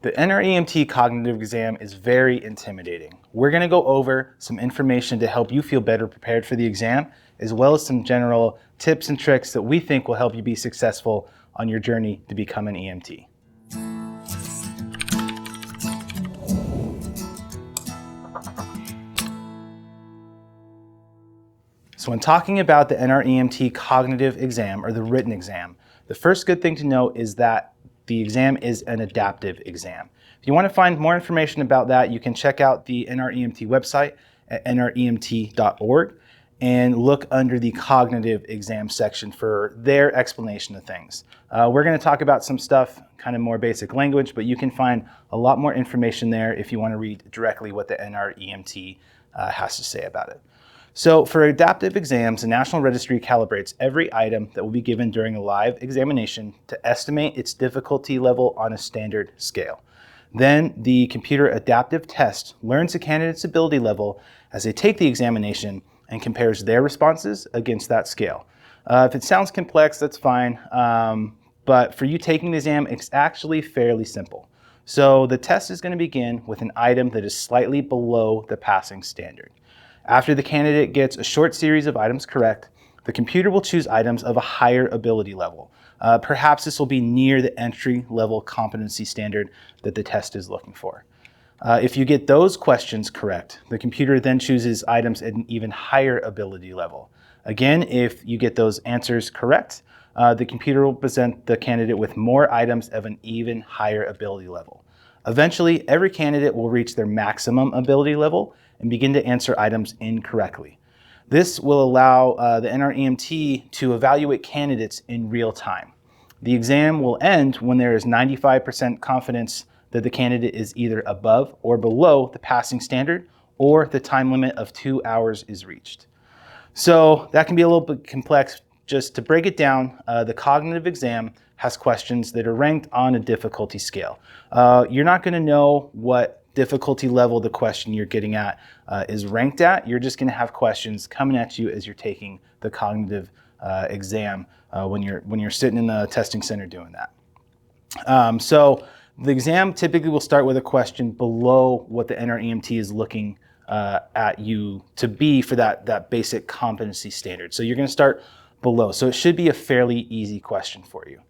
The NREMT cognitive exam is very intimidating. We're going to go over some information to help you feel better prepared for the exam, as well as some general tips and tricks that we think will help you be successful on your journey to become an EMT. So when talking about the NREMT cognitive exam, or the written exam, the first good thing to know is that the exam is an adaptive exam. If you want to find more information about that, you can check out the NREMT website at nremt.org and look under the cognitive exam section for their explanation of things. We're going to talk about some stuff, kind of more basic language, but you can find a lot more information there if you want to read directly what the NREMT has to say about it. So for adaptive exams, the National Registry calibrates every item that will be given during a live examination to estimate its difficulty level on a standard scale. Then the computer adaptive test learns the candidate's ability level as they take the examination and compares their responses against that scale. If it sounds complex, that's fine, but for you taking the exam, it's actually fairly simple. So the test is going to begin with an item that is slightly below the passing standard. After the candidate gets a short series of items correct, the computer will choose items of a higher ability level. Perhaps this will be near the entry-level competency standard that the test is looking for. If you get those questions correct, the computer then chooses items at an even higher ability level. Again, if you get those answers correct, the computer will present the candidate with more items of an even higher ability level. Eventually, every candidate will reach their maximum ability level and begin to answer items incorrectly. This will allow the NREMT to evaluate candidates in real time. The exam will end when there is 95% confidence that the candidate is either above or below the passing standard, or the time limit of 2 hours is reached. So that can be a little bit complex. Just to break it down, the cognitive exam has questions that are ranked on a difficulty scale. You're not going to know what difficulty level the question you're getting at is ranked at. You're just going to have questions coming at you as you're taking the cognitive exam when you're sitting in the testing center doing that. So the exam typically will start with a question below what the NREMT is looking at you to be for that basic competency standard. So you're going to start below. So it should be a fairly easy question for you.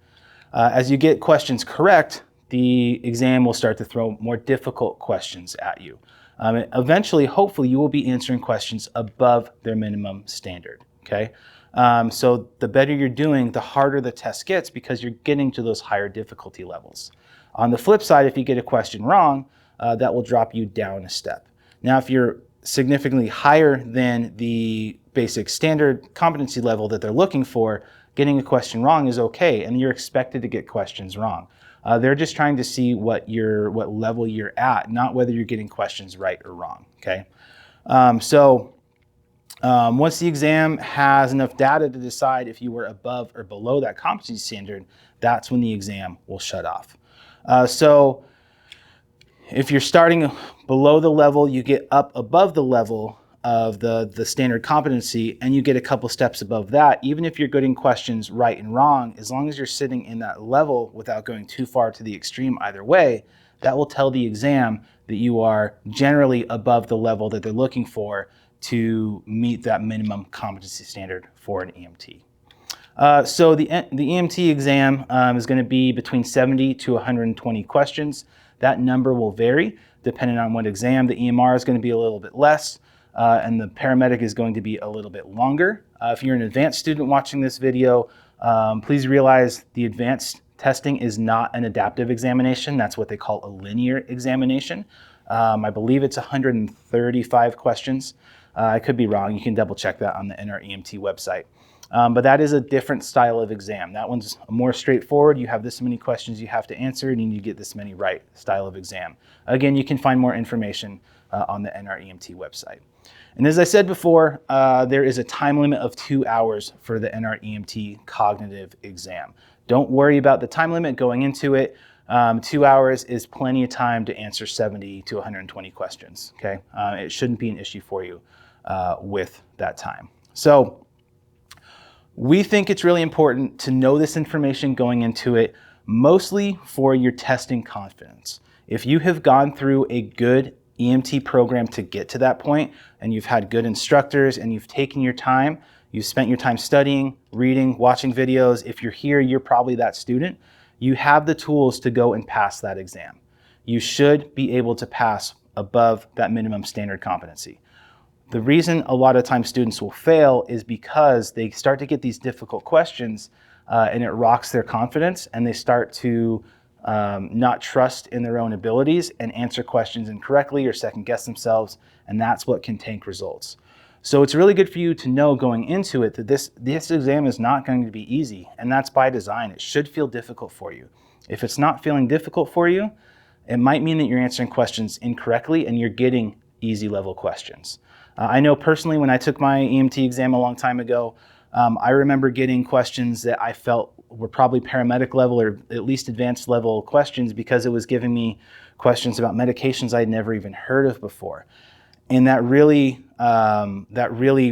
As you get questions correct, the exam will start to throw more difficult questions at you. Eventually, hopefully, you will be answering questions above their minimum standard, okay? So the better you're doing, the harder the test gets because you're getting to those higher difficulty levels. On the flip side, if you get a question wrong, that will drop you down a step. Now, if you're significantly higher than the basic standard competency level that they're looking for, getting a question wrong is okay, and you're expected to get questions wrong. They're just trying to see what level you're at, not whether you're getting questions right or wrong, okay? Once the exam has enough data to decide if you were above or below that competency standard, that's when the exam will shut off. So if you're starting below the level, you get up above the level of the standard competency, and you get a couple steps above that. Even if you're getting questions right and wrong, as long as you're sitting in that level without going too far to the extreme either way, that will tell the exam that you are generally above the level that they're looking for to meet that minimum competency standard for an EMT. So the EMT exam is going to be between 70 to 120 questions. That number will vary depending on what exam. The EMR is going to be a little bit less, and the paramedic is going to be a little bit longer. If you're an advanced student watching this video, please realize the advanced testing is not an adaptive examination. That's what they call a linear examination. I believe it's 135 questions. I could be wrong. You can double check that on the NREMT website. But that is a different style of exam. That one's more straightforward. You have this many questions you have to answer, and you need to get this many right style of exam. Again, you can find more information on the NREMT website. And as I said before, there is a time limit of 2 hours for the NREMT cognitive exam. Don't worry about the time limit going into it. 2 hours is plenty of time to answer 70 to 120 questions, okay? It shouldn't be an issue for you with that time. So we think it's really important to know this information going into it. mostly for your testing confidence. If you have gone through a good EMT program to get to that point, and you've had good instructors, and you've taken your time, you've spent your time studying, reading, watching videos. If you're here, you're probably that student. You have the tools to go and pass that exam. You should be able to pass above that minimum standard competency. The reason a lot of times students will fail is because they start to get these difficult questions and it rocks their confidence, and they start to not trust in their own abilities and answer questions incorrectly or second guess themselves, and that's what can tank results. So it's really good for you to know going into it that this exam is not going to be easy, and that's by design. It should feel difficult for you. If it's not feeling difficult for you, it might mean that you're answering questions incorrectly and you're getting easy level questions. I know personally when I took my EMT exam a long time ago, I remember getting questions that I felt were probably paramedic level or at least advanced level questions, because it was giving me questions about medications I'd never even heard of before. And that really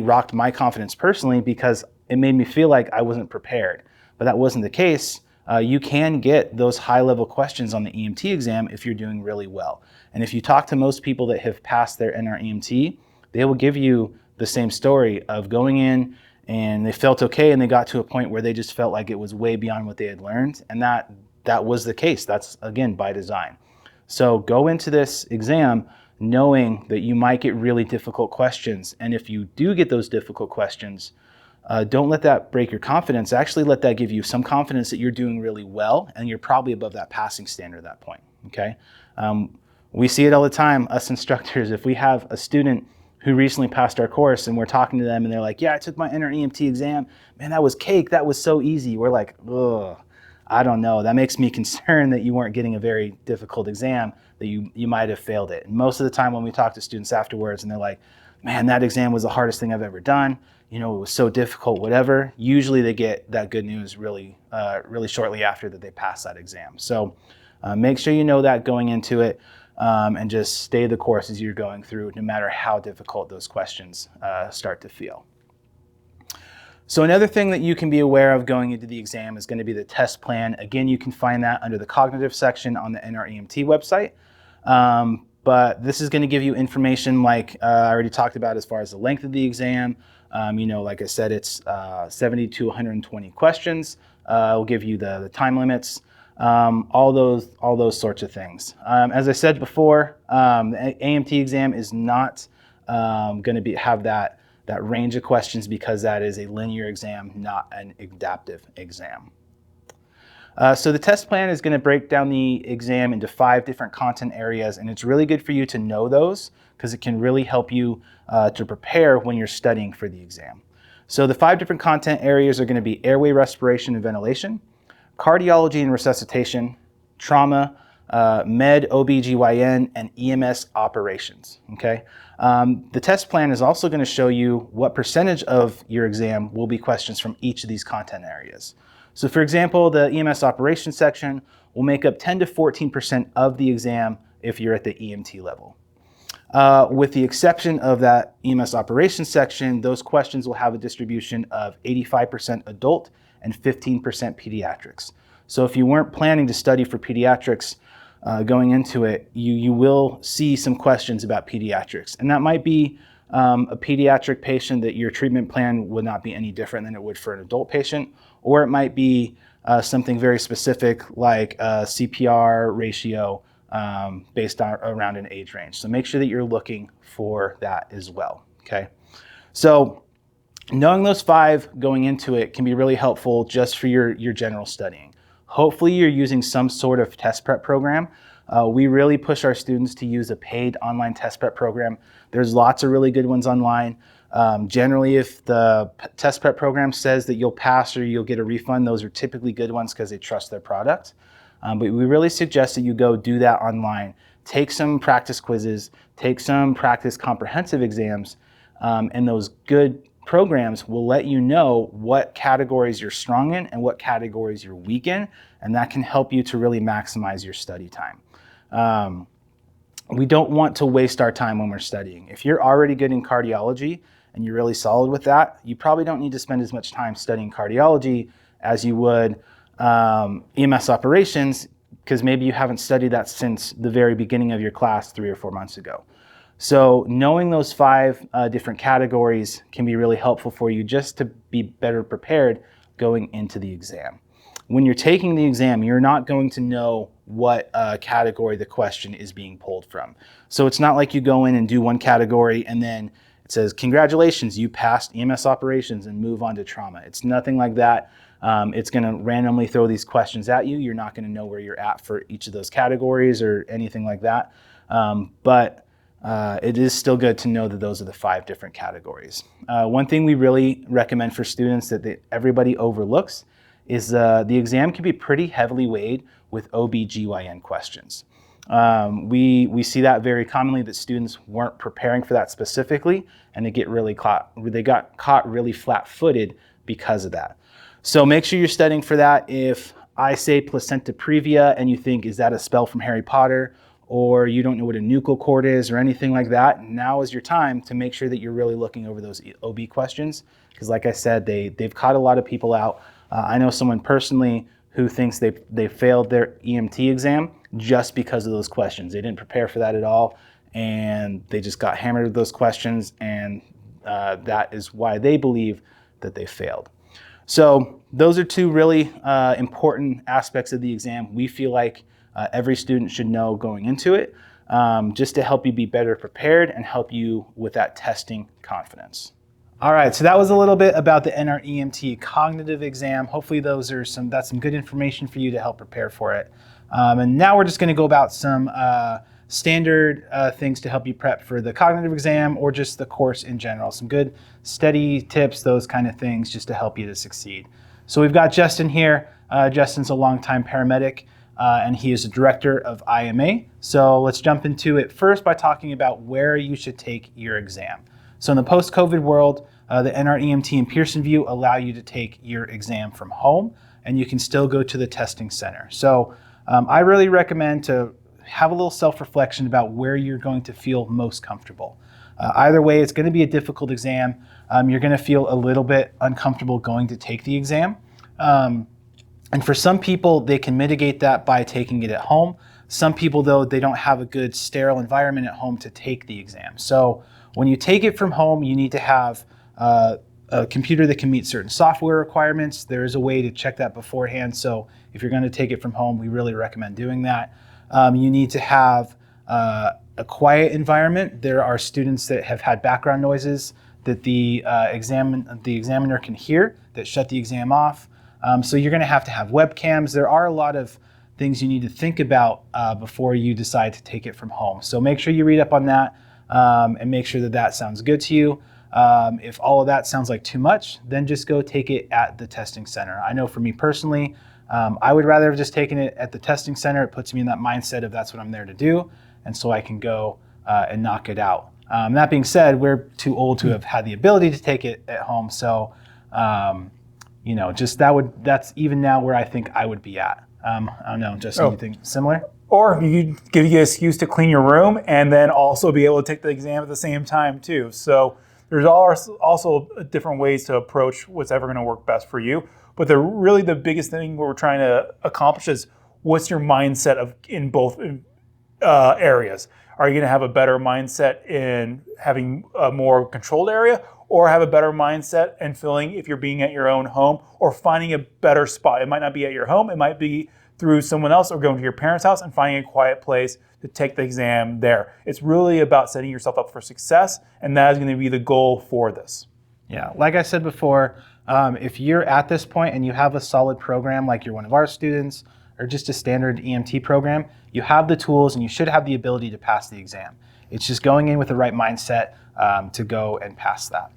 rocked my confidence personally, because it made me feel like I wasn't prepared. But that wasn't the case. You can get those high level questions on the EMT exam if you're doing really well. And if you talk to most people that have passed their NREMT, they will give you the same story of going in and they felt okay and they got to a point where they just felt like it was way beyond what they had learned. And that was the case. That's, again, by design. So go into this exam knowing that you might get really difficult questions. And if you do get those difficult questions, don't let that break your confidence. Actually, let that give you some confidence that you're doing really well and you're probably above that passing standard at that point, okay? We see it all the time, us instructors. If we have a student who recently passed our course and we're talking to them and they're like, yeah, I took my NREMT exam. Man, that was cake. That was so easy. We're like, ugh, I don't know. That makes me concerned that you weren't getting a very difficult exam, that you might have failed it. And most of the time when we talk to students afterwards and they're like, man, that exam was the hardest thing I've ever done. You know, it was so difficult, whatever. Usually they get that good news really shortly after that they pass that exam. So make sure you know that going into it. And just stay the course as you're going through, no matter how difficult those questions start to feel. So another thing that you can be aware of going into the exam is going to be the test plan. Again, you can find that under the cognitive section on the NREMT website. But this is going to give you information like I already talked about as far as the length of the exam. You know, like I said, it's 70 to 120 questions. It'll give you the time limits. All those sorts of things. As I said before, the AMT exam is not going to have that range of questions, because that is a linear exam, not an adaptive exam. So the test plan is going to break down the exam into 5 different content areas, and it's really good for you to know those because it can really help you to prepare when you're studying for the exam. So the 5 different content areas are going to be airway, respiration, and ventilation, cardiology and resuscitation, trauma, med, OBGYN, and EMS operations, okay? The test plan is also going to show you what percentage of your exam will be questions from each of these content areas. So for example, the EMS operations section will make up 10 to 14% of the exam if you're at the EMT level. With the exception of that EMS operations section, those questions will have a distribution of 85% adult and 15% pediatrics. So if you weren't planning to study for pediatrics going into it, you will see some questions about pediatrics. And that might be a pediatric patient that your treatment plan would not be any different than it would for an adult patient, or it might be something very specific like CPR ratio based on around an age range. So make sure that you're looking for that as well, okay? So knowing those 5 going into it can be really helpful just for your general studying. Hopefully you're using some sort of test prep program. We really push our students to use a paid online test prep program. There's lots of really good ones online. Generally, if the test prep program says that you'll pass or you'll get a refund, those are typically good ones because they trust their product. But we really suggest that you go do that online. Take some practice quizzes, take some practice comprehensive exams, and those good programs will let you know what categories you're strong in and what categories you're weak in, and that can help you to really maximize your study time. We don't want to waste our time when we're studying. If you're already good in cardiology and you're really solid with that, you probably don't need to spend as much time studying cardiology as you would EMS operations, because maybe you haven't studied that since the very beginning of your class 3 or 4 months ago. So knowing those 5 different categories can be really helpful for you just to be better prepared going into the exam. When you're taking the exam, you're not going to know what category the question is being pulled from. So it's not like you go in and do one category and then it says, congratulations, you passed EMS operations and move on to trauma. It's nothing like that. It's going to randomly throw these questions at you. You're not going to know where you're at for each of those categories or anything like that. But it is still good to know that those are the 5 different categories. One thing we really recommend for students that everybody overlooks is the exam can be pretty heavily weighed with OB/GYN questions. We see that very commonly, that students weren't preparing for that specifically, and they got caught really flat-footed because of that. So make sure you're studying for that. If I say placenta previa and you think, is that a spell from Harry Potter, or you don't know what a nuchal cord is or anything like that, now is your time to make sure that you're really looking over those OB questions, because like I said, they've caught a lot of people out. I know someone personally who thinks they failed their EMT exam just because of those questions. They didn't prepare for that at all, and they just got hammered with those questions, and that is why they believe that they failed. So those are 2 really important aspects of the exam we feel like every student should know going into it, just to help you be better prepared and help you with that testing confidence. All right, so that was a little bit about the NREMT cognitive exam. Hopefully that's some good information for you to help prepare for it. And now we're just going to go about some standard things to help you prep for the cognitive exam or just the course in general. Some good study tips, those kind of things, just to help you to succeed. So we've got Justin here. Justin's a longtime paramedic, and he is a director of IMA. So let's jump into it first by talking about where you should take your exam. So in the post-COVID world, the NREMT and Pearson VUE allow you to take your exam from home, and you can still go to the testing center. So I really recommend to have a little self-reflection about where you're going to feel most comfortable. Either way, it's going to be a difficult exam. You're going to feel a little bit uncomfortable going to take the exam. And for some people, they can mitigate that by taking it at home. Some people, though, they don't have a good sterile environment at home to take the exam. So when you take it from home, you need to have a computer that can meet certain software requirements. There is a way to check that beforehand. So if you're going to take it from home, we really recommend doing that. You need to have a quiet environment. There are students that have had background noises that the examiner can hear that shut the exam off. So you're going to have webcams. There are a lot of things you need to think about before you decide to take it from home. So make sure you read up on that and make sure that that sounds good to you. If all of that sounds like too much, then just go take it at the testing center. I know for me personally, I would rather have just taken it at the testing center. It puts me in that mindset of that's what I'm there to do, and so I can go and knock it out. That being said, we're too old to have had the ability to take it at home, so that's even now where I think I would be at. I don't know, Justin, you think similar? Or you give you an excuse to clean your room and then also be able to take the exam at the same time too. So there's also different ways to approach what's ever going to work best for you. But the biggest thing we're trying to accomplish is what's your mindset in both areas. Are you going to have a better mindset in having a more controlled area, or have a better mindset and feeling if you're being at your own home or finding a better spot? It might not be at your home. It might be through someone else or going to your parents' house and finding a quiet place to take the exam there. It's really about setting yourself up for success, and that is going to be the goal for this. Yeah, like I said before, if you're at this point and you have a solid program, like you're one of our students or just a standard EMT program, you have the tools and you should have the ability to pass the exam. It's just going in with the right mindset to go and pass that.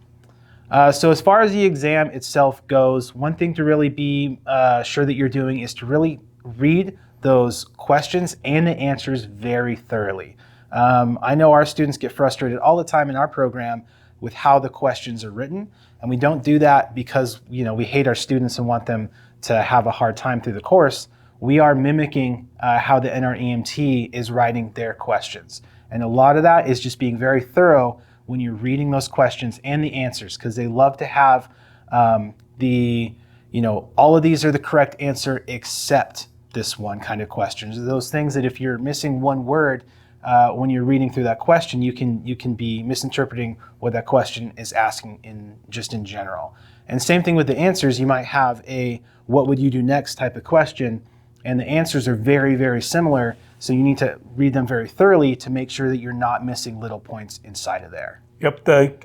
So as far as the exam itself goes, one thing to really be sure that you're doing is to really read those questions and the answers very thoroughly. I know our students get frustrated all the time in our program with how the questions are written, and we don't do that because we hate our students and want them to have a hard time through the course. We are mimicking how the NREMT is writing their questions, and a lot of that is just being very thorough when you're reading those questions and the answers, because they love to have the all of these are the correct answer except this one kind of questions. Those things that if you're missing one word when you're reading through that question, you can be misinterpreting what that question is asking in general. And same thing with the answers. You might have a "what would you do next" type of question, and the answers are very, very similar. So you need to read them very thoroughly to make sure that you're not missing little points inside of there. Yep, the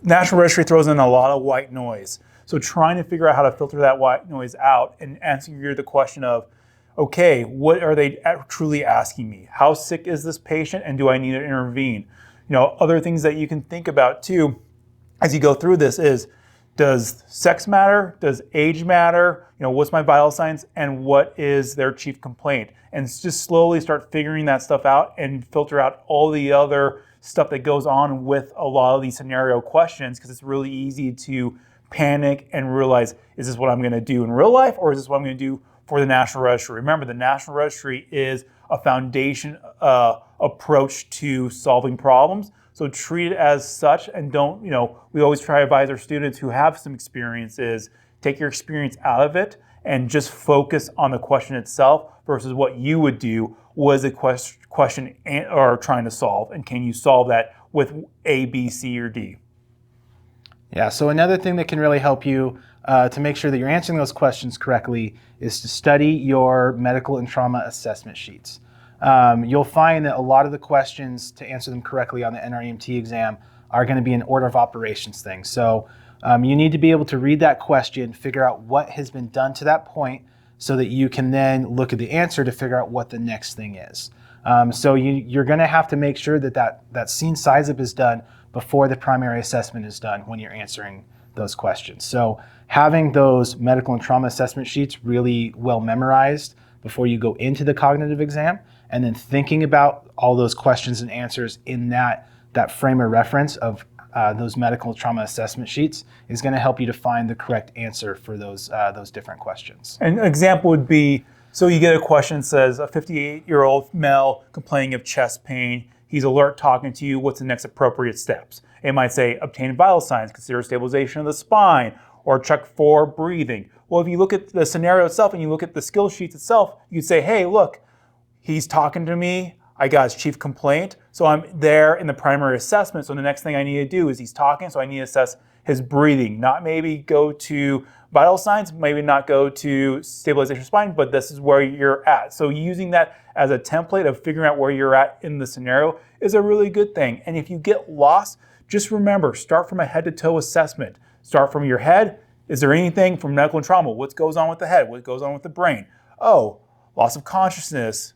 National Registry throws in a lot of white noise. So trying to figure out how to filter that white noise out and answer the question of, okay, what are they truly asking me? How sick is this patient, and do I need to intervene? Other things that you can think about too as you go through this is, does sex matter? Does age matter? What's my vital signs, and what is their chief complaint? And just slowly start figuring that stuff out and filter out all the other stuff that goes on with a lot of these scenario questions, because it's really easy to panic and realize, is this what I'm going to do in real life, or is this what I'm going to do for the National Registry? Remember, the National Registry is a foundation approach to solving problems. So treat it as such, and don't, we always try to advise our students who have some experiences, take your experience out of it and just focus on the question itself versus what you would do. Was a question or trying to solve, and can you solve that with A, B, C, or D? Yeah, so another thing that can really help you to make sure that you're answering those questions correctly is to study your medical and trauma assessment sheets. You'll find that a lot of the questions to answer them correctly on the NREMT exam are going to be an order of operations thing. So you need to be able to read that question, figure out what has been done to that point, so that you can then look at the answer to figure out what the next thing is. So you're going to have to make sure that scene size-up is done before the primary assessment is done when you're answering those questions. So having those medical and trauma assessment sheets really well memorized before you go into the cognitive exam, and then thinking about all those questions and answers in that frame of reference of those medical trauma assessment sheets is going to help you to find the correct answer for those different questions. An example would be, so you get a question that says, a 58-year-old male complaining of chest pain. He's alert, talking to you. What's the next appropriate steps? It might say, obtain vital signs, consider stabilization of the spine, or check for breathing. Well, if you look at the scenario itself and you look at the skill sheets itself, you say, hey, look, he's talking to me. I got his chief complaint. So I'm there in the primary assessment. So the next thing I need to do is he's talking, so I need to assess his breathing. Not maybe go to vital signs, maybe not go to stabilization of spine, but this is where you're at. So using that as a template of figuring out where you're at in the scenario is a really good thing. And if you get lost, just remember, start from a head-to-toe assessment. Start from your head. Is there anything from medical and trauma? What goes on with the head? What goes on with the brain? Oh, loss of consciousness,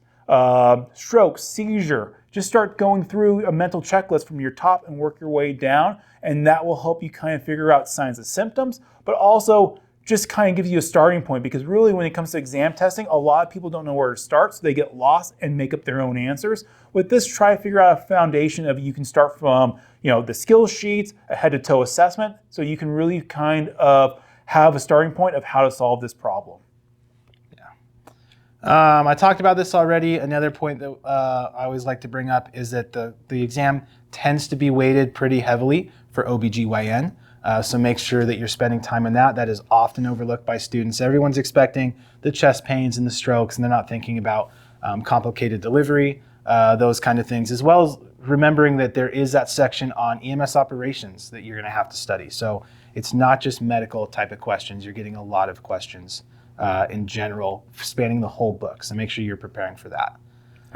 stroke, seizure. Just start going through a mental checklist from your top and work your way down, and that will help you kind of figure out signs and symptoms, but also just kind of gives you a starting point, because really when it comes to exam testing, a lot of people don't know where to start, so they get lost and make up their own answers. With this, try to figure out a foundation of, you can start from the skill sheets, a head-to-toe assessment, so you can really kind of have a starting point of how to solve this problem. I talked about this already. Another point that I always like to bring up is that the exam tends to be weighted pretty heavily for OBGYN. So make sure that you're spending time on that. That is often overlooked by students. Everyone's expecting the chest pains and the strokes, and they're not thinking about complicated delivery, those kind of things, as well as remembering that there is that section on EMS operations that you're going to have to study. So it's not just medical type of questions. You're getting a lot of questions in general, spanning the whole book. So make sure you're preparing for that.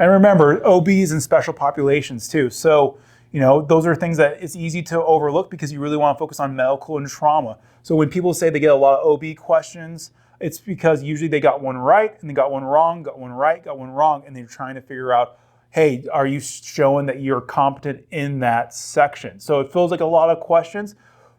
And remember, OBs and special populations too. So, those are things that it's easy to overlook because you really want to focus on medical and trauma. So when people say they get a lot of OB questions, it's because usually they got one right and they got one wrong, got one right, got one wrong, and they're trying to figure out, hey, are you showing that you're competent in that section? So it feels like a lot of questions,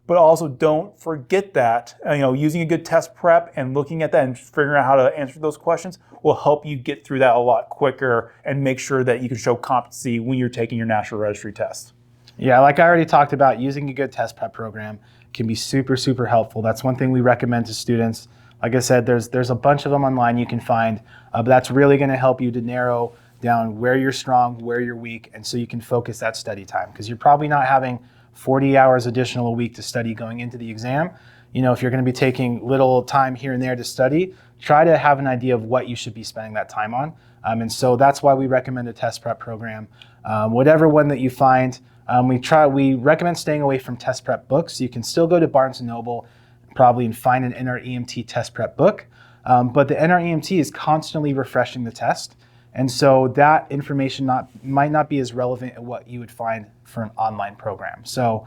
but also don't forget that, using a good test prep and looking at that and figuring out how to answer those questions will help you get through that a lot quicker and make sure that you can show competency when you're taking your National Registry test. Yeah, like I already talked about, using a good test prep program can be super, super helpful. That's one thing we recommend to students. Like I said, there's a bunch of them online you can find, but that's really going to help you to narrow down where you're strong, where you're weak, and so you can focus that study time, because you're probably not having 40 hours additional a week to study going into the exam. if you're going to be taking little time here and there to study, try to have an idea of what you should be spending that time on. And so that's why we recommend a test prep program. Whatever one that you find, we recommend staying away from test prep books. You can still go to Barnes & Noble probably and find an NREMT test prep book. But the NREMT is constantly refreshing the test. And so that information might not be as relevant as what you would find for an online program. So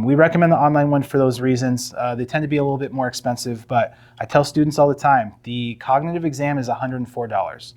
we recommend the online one for those reasons. They tend to be a little bit more expensive, but I tell students all the time, the cognitive exam is $104.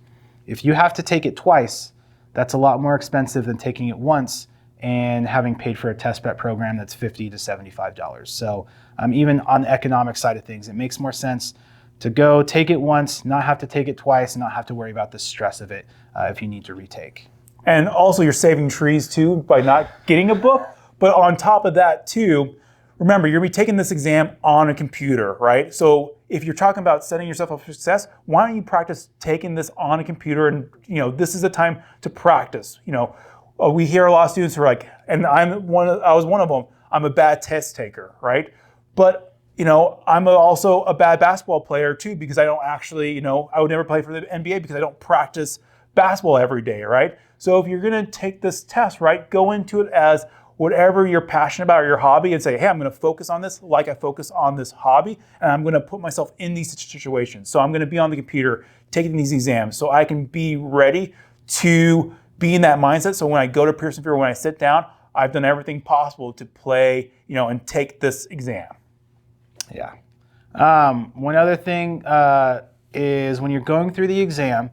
If you have to take it twice, that's a lot more expensive than taking it once and having paid for a test prep program that's $50 to $75. So even on the economic side of things, it makes more sense to go take it once, not have to take it twice, and not have to worry about the stress of it if you need to retake. And also you're saving trees too by not getting a book. But on top of that too, remember, you're going to be taking this exam on a computer, right? So if you're talking about setting yourself up for success, why don't you practice taking this on a computer? And this is the time to practice. We hear a lot of students who are like, and I was one of them, I'm a bad test taker, right? But I'm also a bad basketball player too, because I don't actually, I would never play for the NBA because I don't practice basketball every day, right? So if you're going to take this test, right, go into it as whatever you're passionate about or your hobby and say, hey, I'm going to focus on this like I focus on this hobby, and I'm going to put myself in these situations. So I'm going to be on the computer taking these exams so I can be ready to be in that mindset. So when I go to Pearson VUE, when I sit down, I've done everything possible to play, and take this exam. Yeah. One other thing is when you're going through the exam,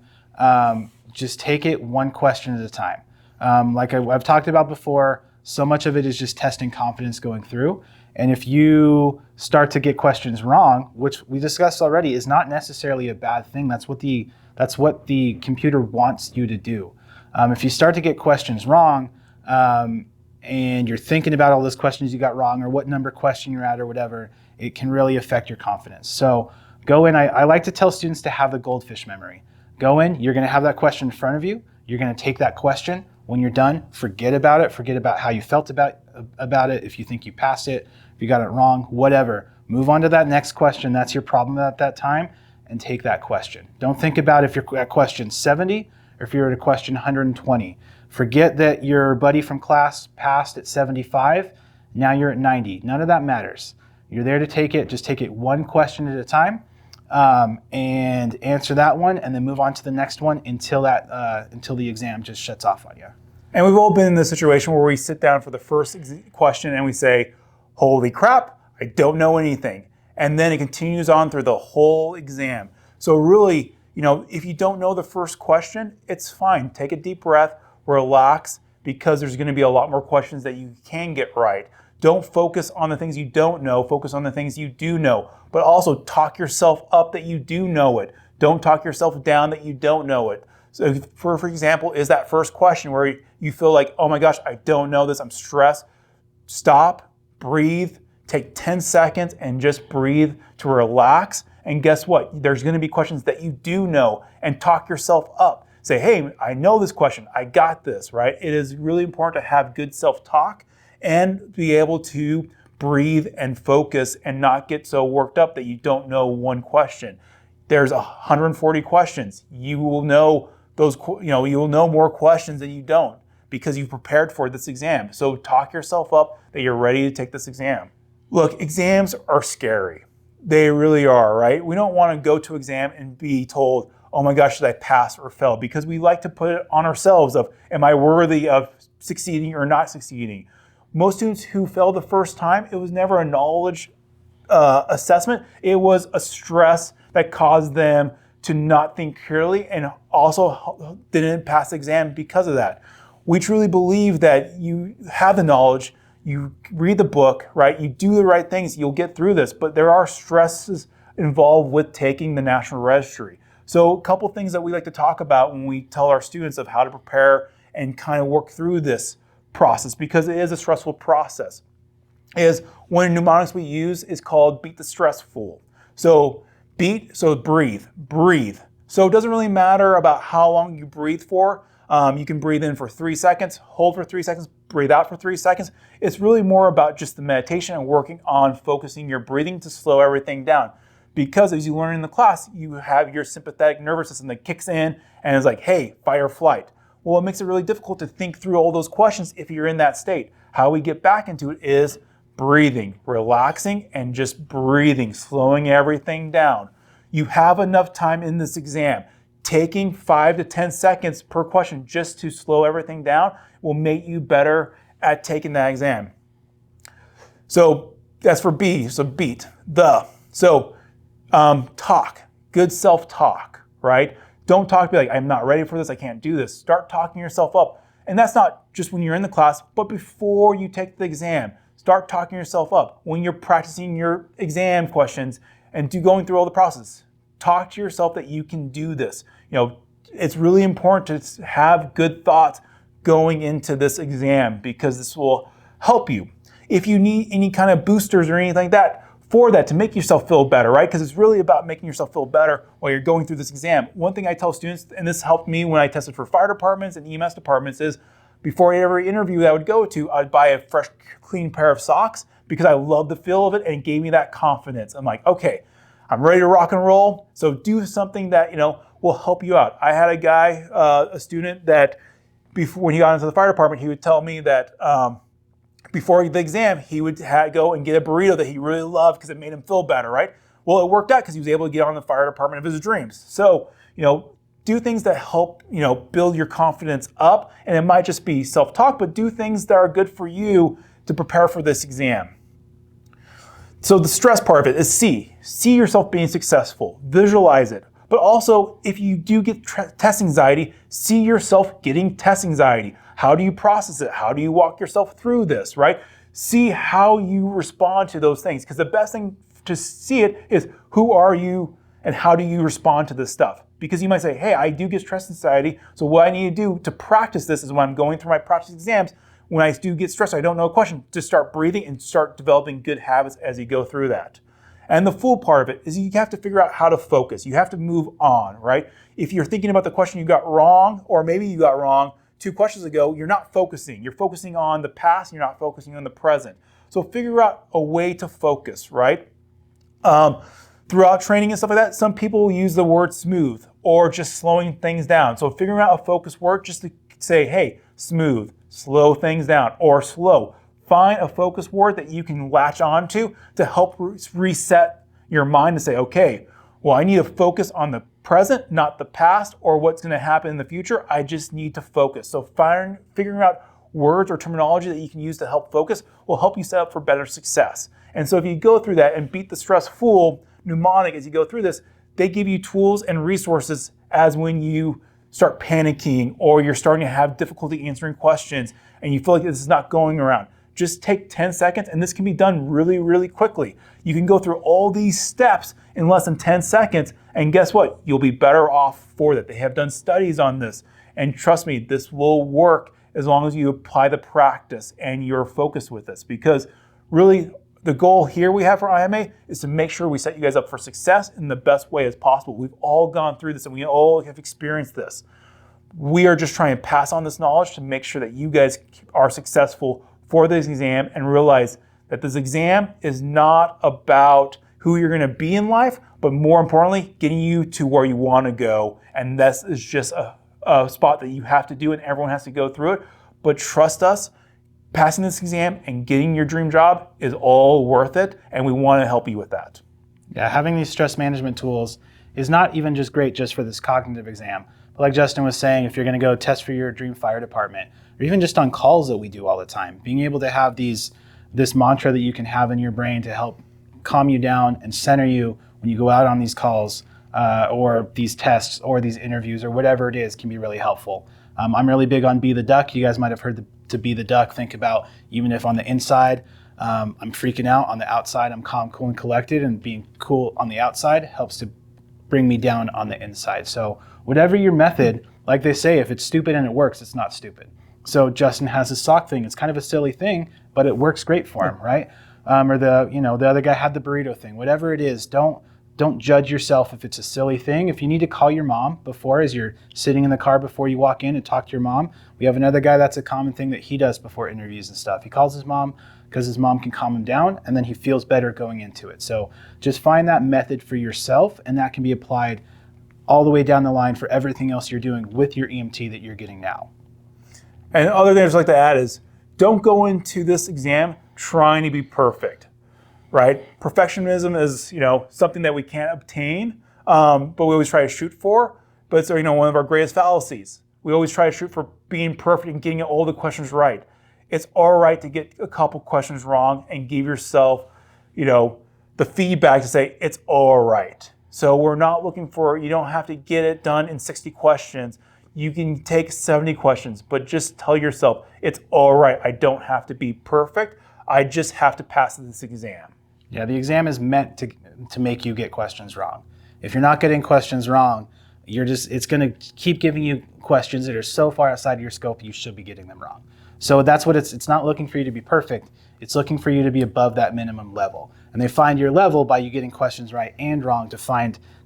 just take it one question at a time. Like I've talked about before, so much of it is just testing confidence going through. And if you start to get questions wrong, which we discussed already is not necessarily a bad thing. That's what the computer wants you to do. If you start to get questions wrong, and you're thinking about all those questions you got wrong or what number question you're at or whatever, it can really affect your confidence. So go in, I like to tell students to have the goldfish memory. Go in, you're going to have that question in front of you. You're going to take that question. When you're done, forget about it. Forget about how you felt about it. If you think you passed it, if you got it wrong, whatever. Move on to that next question. That's your problem at that time, and take that question. Don't think about if you're at question 70 or if you're at a question 120. Forget that your buddy from class passed at 75. Now you're at 90. None of that matters. You're there to take it. Just take it one question at a time, and answer that one, and then move on to the next one until the exam just shuts off on you. And we've all been in this situation where we sit down for the first question and we say, holy crap, I don't know anything. And then it continues on through the whole exam. So really, if you don't know the first question, it's fine. Take a deep breath, relax, because there's going to be a lot more questions that you can get right. Don't focus on the things you don't know, focus on the things you do know. But also talk yourself up that you do know it. Don't talk yourself down that you don't know it. So for example, is that first question where you feel like, oh my gosh, I don't know this, I'm stressed. Stop, breathe, take 10 seconds and just breathe to relax. And guess what? There's going to be questions that you do know, and talk yourself up. Say, hey, I know this question, I got this, right? It is really important to have good self-talk and be able to breathe and focus and not get so worked up that you don't know one question. There's 140 questions. You will know those, you will know more questions than you don't because you prepared for this exam. So talk yourself up that you're ready to take this exam. Look, exams are scary. They really are, right? We don't want to go to exam and be told, oh my gosh, should I pass or fail? Because we like to put it on ourselves of, am I worthy of succeeding or not succeeding? Most students who failed the first time, it was never a knowledge assessment. It was a stress that caused them to not think clearly and also didn't pass the exam because of that. We truly believe that you have the knowledge, you read the book, right? You do the right things, you'll get through this, but there are stresses involved with taking the National Registry. So a couple things that we like to talk about when we tell our students of how to prepare and kind of work through this process, because it is a stressful process, is one of the mnemonics we use is called beat the stress fool. So breathe. So it doesn't really matter about how long you breathe for. You can breathe in for 3 seconds, hold for 3 seconds, breathe out for 3 seconds. It's really more about just the meditation and working on focusing your breathing to slow everything down. Because as you learn in the class, you have your sympathetic nervous system that kicks in and is like, hey, fight or flight. Well, it makes it really difficult to think through all those questions if you're in that state. How we get back into it is breathing, relaxing, and just breathing, slowing everything down. You have enough time in this exam. Taking 5 to 10 seconds per question just to slow everything down will make you better at taking that exam. So that's for B, so beat, the. So talk, good self-talk, right? Don't talk, be like, I'm not ready for this, I can't do this. Start talking yourself up. And that's not just when you're in the class, but before you take the exam. Start talking yourself up. When you're practicing your exam questions and going through all the process, talk to yourself that you can do this. It's really important to have good thoughts going into this exam because this will help you. If you need any kind of boosters or anything like that, for that to make yourself feel better, right? Because it's really about making yourself feel better while you're going through this exam. One thing I tell students, and this helped me when I tested for fire departments and EMS departments, is before every interview that I would go to, I'd buy a fresh, clean pair of socks because I loved the feel of it and it gave me that confidence. I'm like, okay, I'm ready to rock and roll. So do something that will help you out. I had a guy, a student that before when he got into the fire department, he would tell me that before the exam, he would go and get a burrito that he really loved because it made him feel better, right? Well, it worked out because he was able to get on the fire department of his dreams. So, do things that help, build your confidence up. And it might just be self-talk, but do things that are good for you to prepare for this exam. So the stress part of it is C. See yourself being successful. Visualize it. But also, if you do get test anxiety, see yourself getting test anxiety. How do you process it? How do you walk yourself through this, right? See how you respond to those things. Because the best thing to see it is who are you and how do you respond to this stuff? Because you might say, hey, I do get stress anxiety, so what I need to do to practice this is when I'm going through my practice exams, when I do get stressed, I don't know a question, just start breathing and start developing good habits as you go through that. And the full part of it is you have to figure out how to focus. You have to move on, right? If you're thinking about the question you got wrong, or maybe you got wrong 2 questions ago, you're not focusing. You're focusing on the past, and you're not focusing on the present. So figure out a way to focus, right? Throughout training and stuff like that, some people use the word smooth or just slowing things down. So figuring out a focus word just to say, hey, smooth, slow things down, or slow. Find a focus word that you can latch onto to help reset your mind to say, okay, well, I need to focus on the present, not the past, or what's going to happen in the future. I just need to focus. So figuring out words or terminology that you can use to help focus will help you set up for better success. And so if you go through that and beat the stress full mnemonic as you go through this, they give you tools and resources as when you start panicking or you're starting to have difficulty answering questions and you feel like this is not going around. Just take 10 seconds, and this can be done really, really quickly. You can go through all these steps in less than 10 seconds, and guess what? You'll be better off for that. They have done studies on this, and trust me, this will work as long as you apply the practice and you're focused with this. Because really, the goal here we have for IMA is to make sure we set you guys up for success in the best way as possible. We've all gone through this, and we all have experienced this. We are just trying to pass on this knowledge to make sure that you guys are successful for this exam and realize that this exam is not about who you're going to be in life, but more importantly, getting you to where you want to go. And this is just a spot that you have to do and everyone has to go through it. But trust us, passing this exam and getting your dream job is all worth it, and we want to help you with that. Yeah, having these stress management tools is not even just great just for this cognitive exam. But like Justin was saying, if you're going to go test for your dream fire department, or even just on calls that we do all the time, being able to have this mantra that you can have in your brain to help calm you down and center you when you go out on these calls or these tests or these interviews or whatever it is can be really helpful. I'm really big on Be the Duck. You guys might have heard to Be the Duck. Think about even if on the inside I'm freaking out, on the outside I'm calm, cool, and collected, and being cool on the outside helps to bring me down on the inside. So whatever your method, like they say, if it's stupid and it works, it's not stupid. So Justin has his sock thing. It's kind of a silly thing, but it works great for him, right? Or the other guy had the burrito thing. Whatever it is, don't Don't judge yourself if it's a silly thing. If you need to call your mom before, as you're sitting in the car before you walk in, and talk to your mom. We have another guy, that's a common thing that he does before interviews and stuff. He calls his mom because his mom can calm him down, and then he feels better going into it. So just find that method for yourself, and that can be applied all the way down the line for everything else you're doing with your EMT that you're getting now. And the other thing I'd just like to add is, don't go into this exam trying to be perfect, right? Perfectionism is, something that we can't obtain, but we always try to shoot for. But it's, one of our greatest fallacies. We always try to shoot for being perfect and getting all the questions right. It's all right to get a couple questions wrong and give yourself, the feedback to say it's all right. So we're not looking for, you don't have to get it done in 60 questions. You can take 70 questions, but just tell yourself, it's all right. I don't have to be perfect. I just have to pass this exam. Yeah, the exam is meant to make you get questions wrong. If you're not getting questions wrong, it's going to keep giving you questions that are so far outside of your scope, you should be getting them wrong. So that's what it's not looking for you to be perfect. It's looking for you to be above that minimum level. And they find your level by you getting questions right and wrong to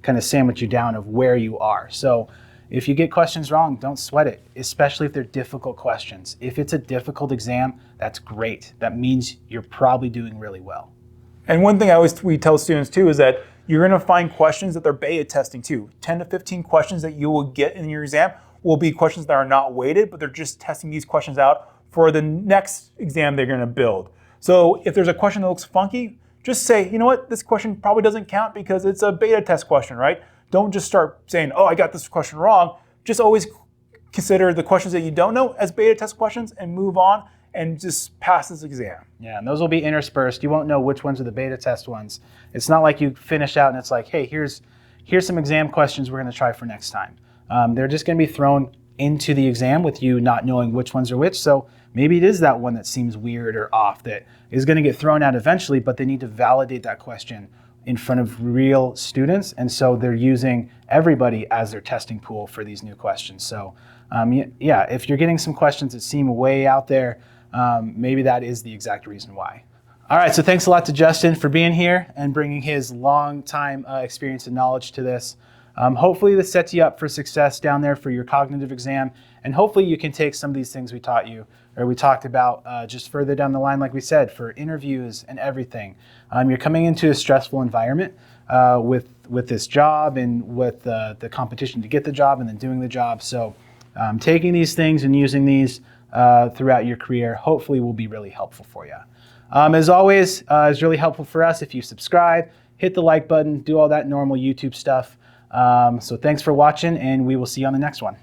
kind of sandwich you down of where you are. So if you get questions wrong, don't sweat it, especially if they're difficult questions. If it's a difficult exam, that's great. That means you're probably doing really well. And one thing we tell students too is that you're going to find questions that they're beta testing too. 10 to 15 questions that you will get in your exam will be questions that are not weighted, but they're just testing these questions out for the next exam they're going to build. So if there's a question that looks funky, just say, you know what, this question probably doesn't count because it's a beta test question, right? Don't just start saying, oh, I got this question wrong. Just always consider the questions that you don't know as beta test questions and move on and just pass this exam. Yeah, and those will be interspersed. You won't know which ones are the beta test ones. It's not like you finish out and it's like, hey, here's some exam questions we're going to try for next time. They're just going to be thrown into the exam with you not knowing which ones are which. So maybe it is that one that seems weird or off that is going to get thrown out eventually, but they need to validate that question in front of real students. And so they're using everybody as their testing pool for these new questions. So yeah, if you're getting some questions that seem way out there, maybe that is the exact reason why. All right, so thanks a lot to Justin for being here and bringing his long time experience and knowledge to this. Hopefully this sets you up for success down there for your cognitive exam, and hopefully you can take some of these things we taught you, or we talked about just further down the line, like we said, for interviews and everything. You're coming into a stressful environment with this job and with the competition to get the job and then doing the job. So taking these things and using these throughout your career hopefully will be really helpful for you. As always, it's really helpful for us if you subscribe, hit the like button, do all that normal YouTube stuff. So thanks for watching, and we will see you on the next one.